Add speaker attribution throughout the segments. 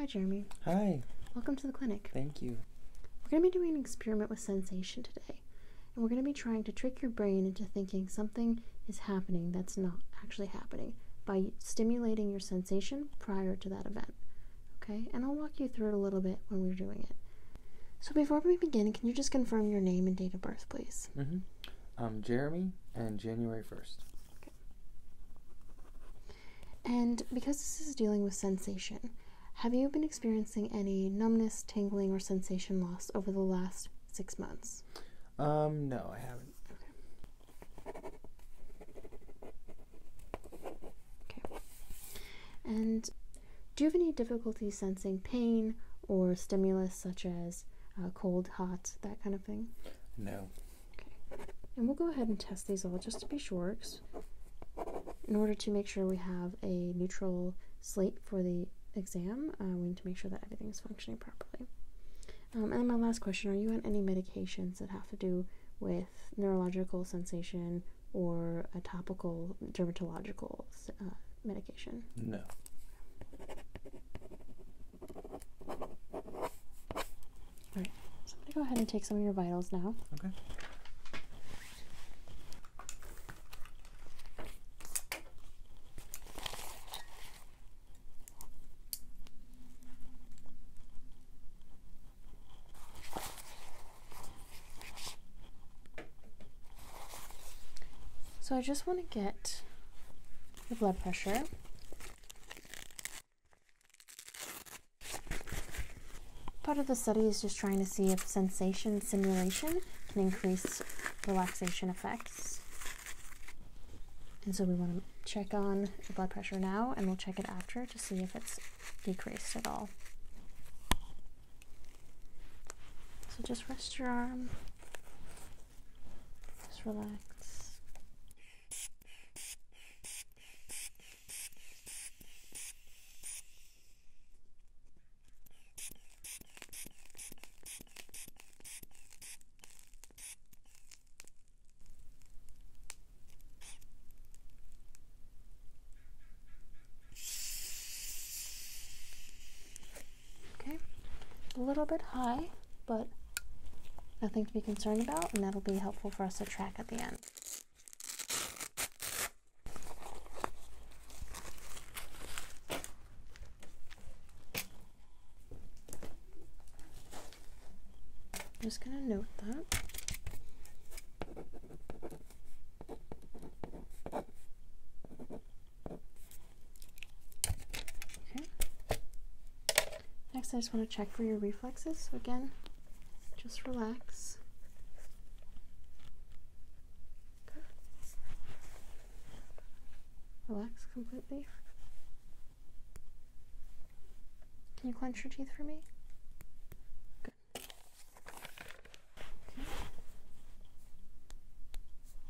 Speaker 1: Hi, Jeremy.
Speaker 2: Hi.
Speaker 1: Welcome to the clinic.
Speaker 2: Thank you.
Speaker 1: We're going to be doing an experiment with sensation today. And we're going to be trying to trick your brain into thinking something is happening that's not actually happening by stimulating your sensation prior to that event. Okay? And I'll walk you through it a little bit when we're doing it. So before we begin, can you just confirm your name and date of birth, please?
Speaker 2: I'm Jeremy, and January 1st.
Speaker 1: Okay. And because this is dealing with sensation, have you been experiencing any numbness, tingling, or sensation loss over the last 6 months?
Speaker 2: No, I haven't.
Speaker 1: Okay. And do you have any difficulty sensing pain or stimulus such as cold, hot, that kind of thing?
Speaker 2: No.
Speaker 1: Okay. And we'll go ahead and test these all just to be sure, in order to make sure we have a neutral slate for the exam. We need to make sure that everything is functioning properly. And then my last question, are you on any medications that have to do with neurological sensation or a topical dermatological medication?
Speaker 2: No.
Speaker 1: Alright, so I'm going to go ahead and take some of your vitals now.
Speaker 2: Okay.
Speaker 1: So I just want to get your blood pressure. Part of the study is just trying to see if sensation simulation can increase relaxation effects. And so we want to check on the blood pressure now, and we'll check it after to see if it's decreased at all. So just rest your arm. Just relax. A little bit high, but nothing to be concerned about, and that'll be helpful for us to track at the end. I'm just going to note that. Next, I just want to check for your reflexes. So again, just relax. Okay. Relax completely. Can you clench your teeth for me? Good. Okay.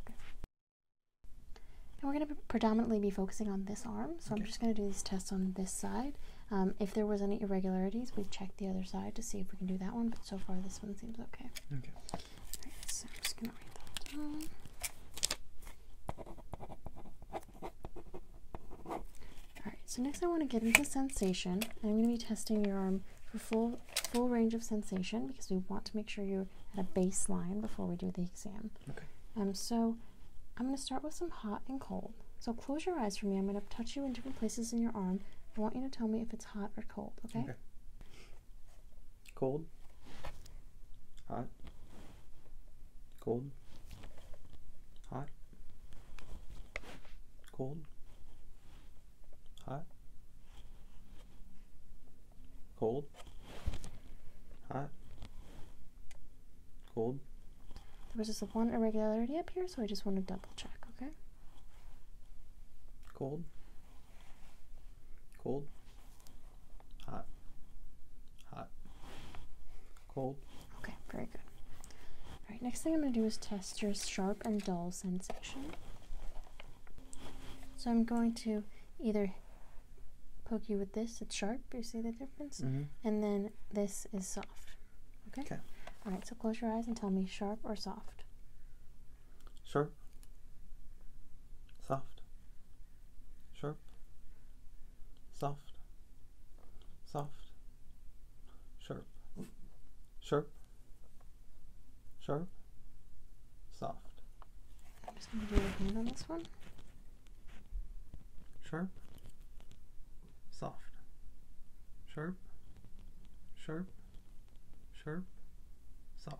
Speaker 1: Good. And we're going to predominantly be focusing on this arm, so I'm just going to do these tests on this side. If there was any irregularities, we've checked the other side to see if we can do that one, but so far this one seems okay.
Speaker 2: Okay.
Speaker 1: Alright, so I'm just going to write that down. Alright, so next I want to get into sensation, and I'm going to be testing your arm for full range of sensation, because we want to make sure you're at a baseline before we do the exam.
Speaker 2: Okay.
Speaker 1: So I'm going to start with some hot and cold. So close your eyes for me. I'm going to touch you in different places in your arm. I want you to tell me if it's hot or cold, okay?
Speaker 2: Okay. Cold. Hot. Cold. Hot. Cold. Hot. Cold. Hot. Cold.
Speaker 1: There was just one irregularity up here, so I just want to double check, okay?
Speaker 2: Cold. Cold. Hot. Hot. Cold.
Speaker 1: Okay, very good. Alright, next thing I'm going to do is test your sharp and dull sensation. So I'm going to either poke you with this, it's sharp, you see the difference? And then this is soft, okay? Alright, so close your eyes and tell me sharp or soft.
Speaker 2: Sharp. Soft. Sharp. Soft. Soft. Sharp. Soft.
Speaker 1: I'm just going to do a hand on this one.
Speaker 2: Sharp. Soft. Sharp. Sharp. Sharp. Soft.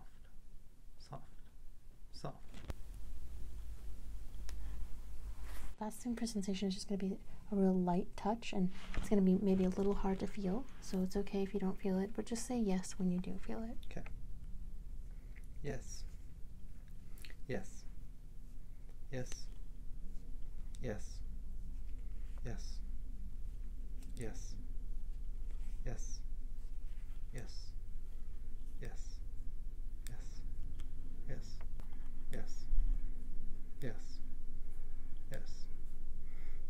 Speaker 2: Soft. Soft.
Speaker 1: Last thing for sensation is just going to be a real light touch, and it's going to be maybe a little hard to feel, so it's okay if you don't feel it, but just say yes when you do feel it.
Speaker 2: Okay. Yes. Yes. Yes. Yes. Yes. Yes. Yes. Yes. Yes. Yes. Yes. Yes. Yes. Yes.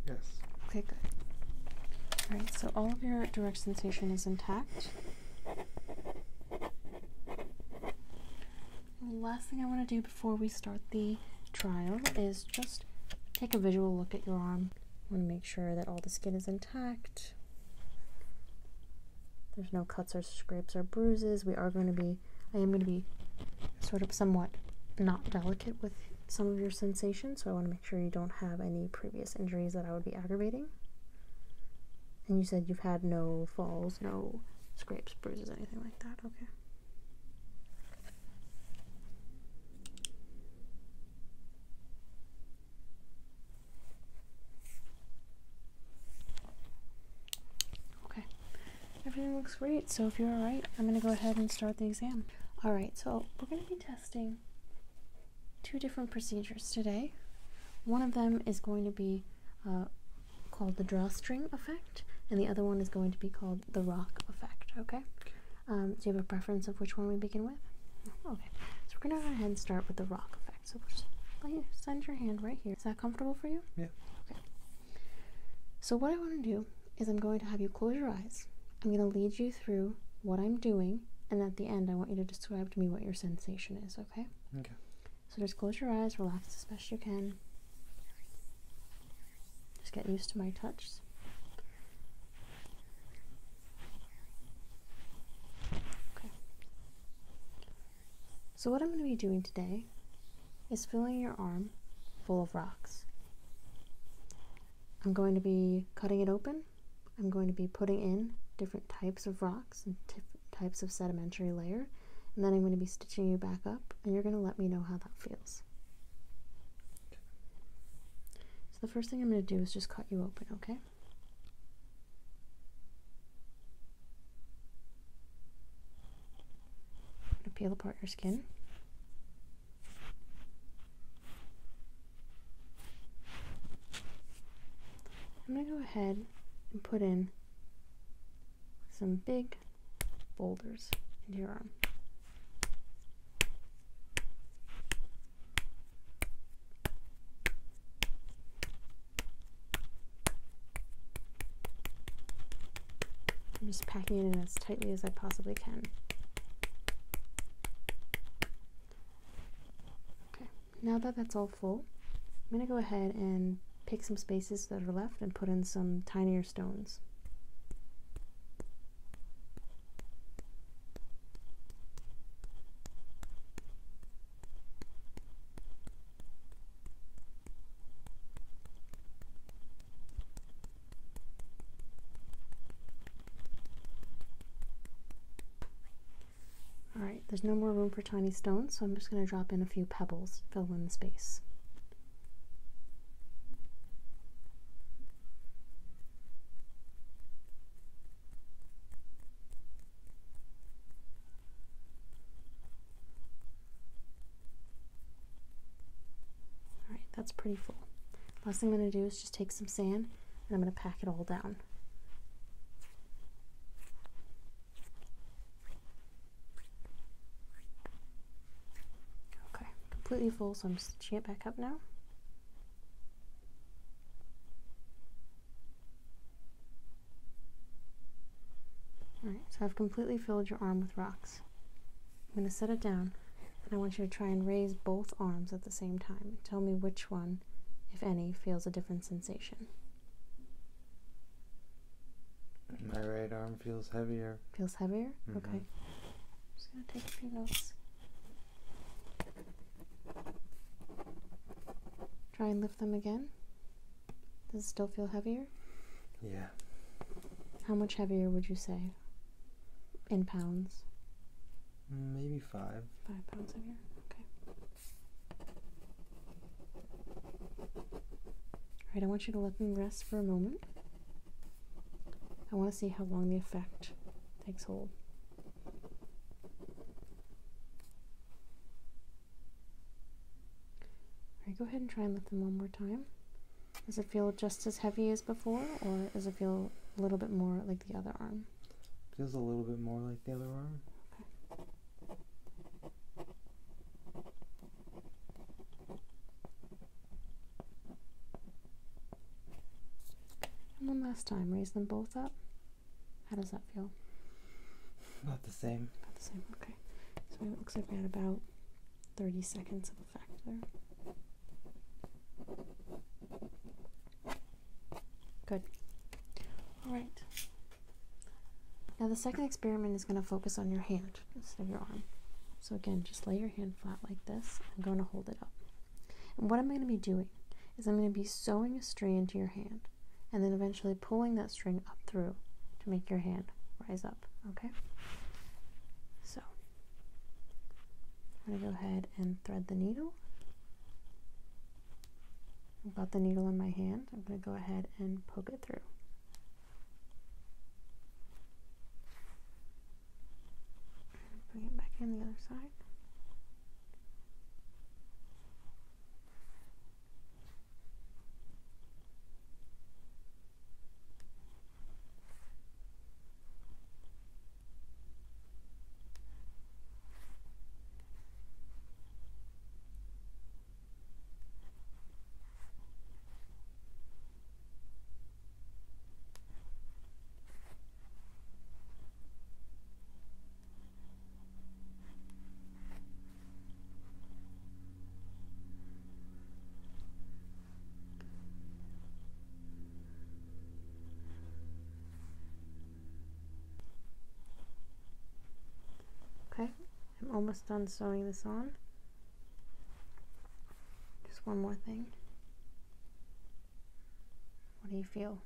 Speaker 2: Yes.
Speaker 1: Okay, good. Alright, so all of your direct sensation is intact. And the last thing I want to do before we start the trial is just take a visual look at your arm. I want to make sure that all the skin is intact. There's no cuts or scrapes or bruises. I am going to be sort of somewhat not delicate with some of your sensations, so I want to make sure you don't have any previous injuries that I would be aggravating. And you said you've had no falls, no scrapes, bruises, anything like that. Okay. Okay. Everything looks great, so if you're alright, I'm going to go ahead and start the exam. Alright, so we're going to be testing 2 different procedures today. One of them is going to be called the drawstring effect, and the other one is going to be called the rock effect, okay? Do you have a preference of which one we begin with? No? Okay, so we're going to go ahead and start with the rock effect. So we'll just send your hand right here. Is that comfortable for you?
Speaker 2: Yeah.
Speaker 1: Okay. So what I want to do is I'm going to have you close your eyes. I'm going to lead you through what I'm doing, and at the end I want you to describe to me what your sensation is, okay?
Speaker 2: Okay.
Speaker 1: So just close your eyes, relax as best you can. Just get used to my touch. Okay. So what I'm going to be doing today is filling your arm full of rocks. I'm going to be cutting it open. I'm going to be putting in different types of rocks and types of sedimentary layer, and then I'm going to be stitching you back up, and you're going to let me know how that feels. So the first thing I'm going to do is just cut you open, okay? I'm going to peel apart your skin. I'm going to go ahead and put in some big boulders into your arm. I'm just packing it in as tightly as I possibly can. Okay, now that that's all full, I'm going to go ahead and pick some spaces that are left and put in some tinier stones. Alright, there's no more room for tiny stones, so I'm just going to drop in a few pebbles, fill in the space. Alright, that's pretty full. Last thing I'm going to do is just take some sand and I'm going to pack it all down. Okay, completely full, so I'm stitching it back up now. Alright, so I've completely filled your arm with rocks. I'm going to set it down, and I want you to try and raise both arms at the same time. Tell me which one, if any, feels a different sensation.
Speaker 2: My right arm feels heavier.
Speaker 1: Feels heavier?
Speaker 2: Mm-hmm.
Speaker 1: Okay. I'm just going to take a few notes. Try and lift them again. Does it still feel heavier?
Speaker 2: Yeah.
Speaker 1: How much heavier would you say? In pounds?
Speaker 2: Maybe 5.
Speaker 1: 5 pounds heavier. Alright, I want you to let them rest for a moment. I want to see how long the effect takes hold. Alright, go ahead and try and lift them one more time. Does it feel just as heavy as before, or does it feel a little bit more like the other arm?
Speaker 2: Feels a little bit more like the other arm.
Speaker 1: And one last time, raise them both up. How does that feel?
Speaker 2: About the same.
Speaker 1: About the same, okay. So it looks like we had about 30 seconds of effect there. Good. Alright. Now the second experiment is going to focus on your hand instead of your arm. So again, just lay your hand flat like this. I'm going to hold it up. And what I'm going to be doing is I'm going to be sewing a string into your hand and then eventually pulling that string up through to make your hand rise up, okay? So, I'm going to go ahead and thread the needle. I've got the needle in my hand. I'm going to go ahead and poke it through. Bring it back in the other side. Okay, I'm almost done sewing this on. Just one more thing. What do you feel?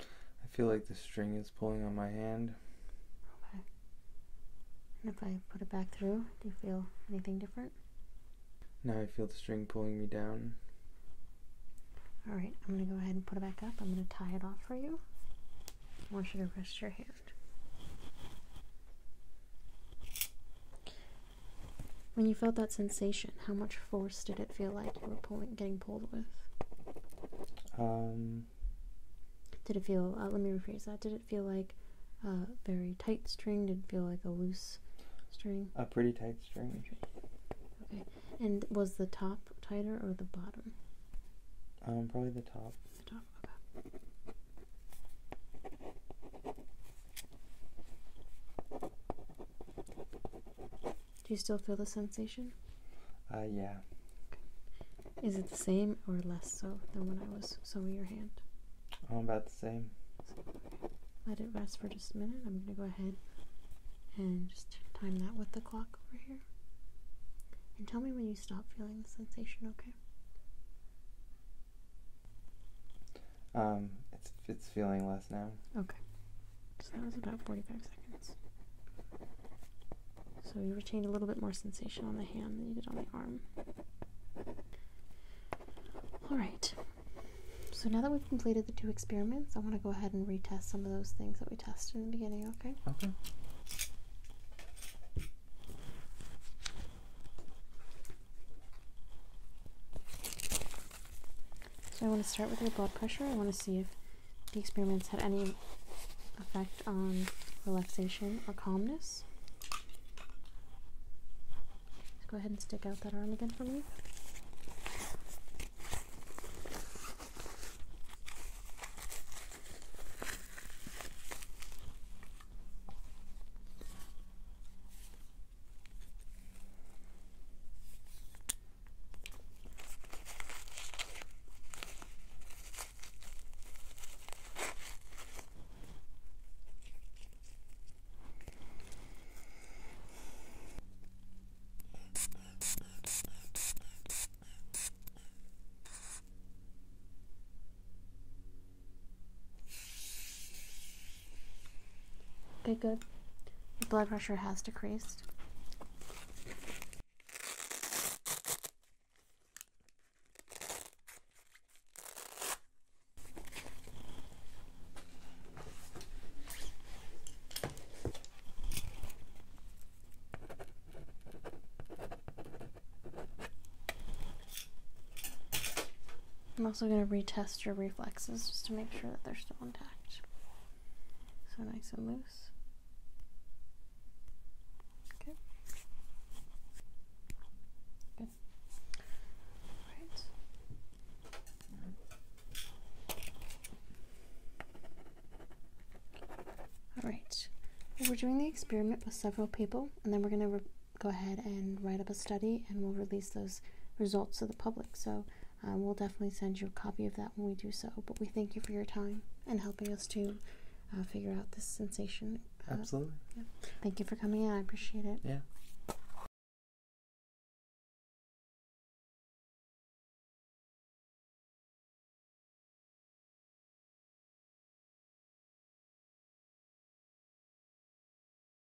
Speaker 2: I feel like the string is pulling on my hand.
Speaker 1: Okay. And if I put it back through, do you feel anything different?
Speaker 2: Now I feel the string pulling me down.
Speaker 1: Alright, I'm going to go ahead and put it back up. I'm going to tie it off for you. I want you to rest your hand. When you felt that sensation, how much force did it feel like you were getting pulled with? Did it feel, let me rephrase that, did it feel like a very tight string? Did it feel like a loose string?
Speaker 2: A pretty tight string.
Speaker 1: Okay, and was the top tighter or the bottom?
Speaker 2: Probably the top.
Speaker 1: The top, okay. Do you still feel the sensation?
Speaker 2: Yeah.
Speaker 1: Okay. Is it the same or less so than when I was sewing your hand?
Speaker 2: About the same.
Speaker 1: Let it rest for just a minute. I'm going to go ahead and just time that with the clock over here. And tell me when you stop feeling the sensation, okay?
Speaker 2: It's feeling less now.
Speaker 1: Okay. So that was about 45 seconds. So you retained a little bit more sensation on the hand than you did on the arm. Alright. So now that we've completed the 2 experiments, I want to go ahead and retest some of those things that we tested in the beginning, okay?
Speaker 2: Okay.
Speaker 1: So I want to start with your blood pressure. I want to see if the experiments had any effect on relaxation or calmness. Just go ahead and stick out that arm again for me. Okay, good. Your blood pressure has decreased. I'm also going to retest your reflexes just to make sure that they're still intact. So nice and loose. Okay. Good. All right. We're doing the experiment with several people, and then we're going to go ahead and write up a study, and we'll release those results to the public. So we'll definitely send you a copy of that when we do so. But we thank you for your time and helping us to figure out this sensation.
Speaker 2: Absolutely.
Speaker 1: Yeah. Thank you for coming in. I appreciate it.
Speaker 2: Yeah.